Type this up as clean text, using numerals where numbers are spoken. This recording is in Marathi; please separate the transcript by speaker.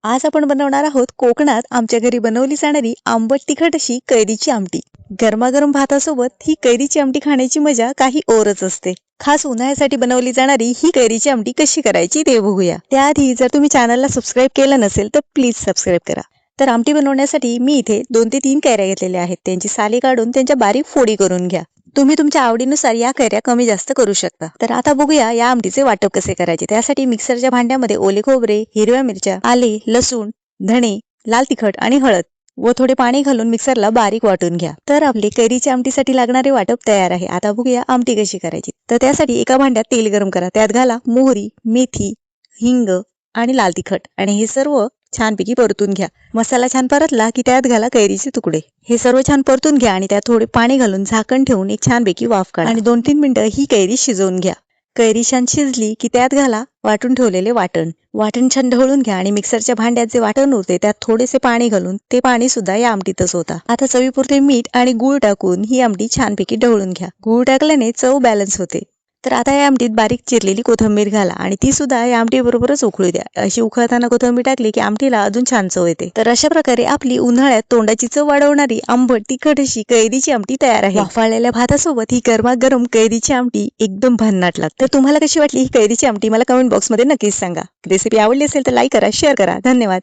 Speaker 1: आज आपण बनवणार आहोत कोकणात आमच्या घरी बनवली जाणारी आंबट तिखट अशी कैरीची आमटी। गरमागरम भातासोबत ही कैरीची आमटी खाण्याची मजा काही औरच असते। खास उन्हाळ्यासाठी बनवली जाणारी ही कैरीची आमटी कशी करायची ते बघूया। त्याआधी जर तुम्ही चॅनलला सबस्क्राइब केलं नसेल तर प्लीज सबस्क्राइब करा। तर आमटी बनवण्यासाठी मी इथे 2 ते 3 कैऱ्या घेतलेल्या आहेत। त्यांची साले काढून त्यांच्या बारीक फोडी करून घ्या। तुम्ही तुमच्या आवडीनुसार या कैऱ्या कमी जास्त करू शकता। तर आता बघूया या आमटीचे वाटप कसे करायचे। त्यासाठी मिक्सरच्या भांड्यामध्ये ओले खोबरे, हिरव्या मिरच्या, आले, लसूण, धणे, लाल तिखट आणि हळद व थोडे पाणी घालून मिक्सरला बारीक वाटून घ्या। तर आपली कैरीच्या आमटीसाठी लागणारे वाटप तयार आहे। आता बघूया आमटी कशी करायची। तर त्यासाठी एका भांड्यात तेल गरम करा। त्यात घाला मोहरी, मेथी, हिंग आणि लाल तिखट आणि हे सर्व छानपैकी परतून घ्या। मसाला छान परतला की त्यात घाला कैरीचे तुकडे। हे सर्व छान परतून घ्या आणि त्यात थोडे पाणी घालून झाकण ठेवून एक छानपैकी वाफ काढा आणि 2-3 मिनिटं ही कैरी शिजवून घ्या। कैरी छान शिजली की त्यात घाला वाटून ठेवलेले वाटण। वाटण छान ढवळून घ्या आणि मिक्सरच्या भांड्यात जे वाटण उरते त्यात थोडेसे पाणी घालून ते पाणी सुद्धा या आमटीतच होता। आता चवीपुरते मीठ आणि गूळ टाकून ही आमटी छानपैकी ढवळून घ्या। गूळ टाकल्याने चव बॅलन्स होते। तर आता या आमटीत बारीक चिरलेली कोथिंबीर घाला आणि ती सुद्धा या आमटी बरोबरच उकळू द्या। अशी उकळताना कोथिंबीर टाकली की आमटीला अजून छान चव येते। तर अशा प्रकारे आपली उन्हाळ्यात तोंडाची चव वाढवणारी आंबट तिखट अशी कैरीची आमटी तयार आहे। वाफाळलेल्या भातासोबत ही गरमागरम कैरीची आमटी एकदम भन्नाट लागते। तर तुम्हाला कशी वाटली ही कैरीची आमटी मला कमेंट बॉक्समध्ये नक्कीच सांगा। रेसिपी आवडली असेल तर लाईक करा, शेअर करा। धन्यवाद।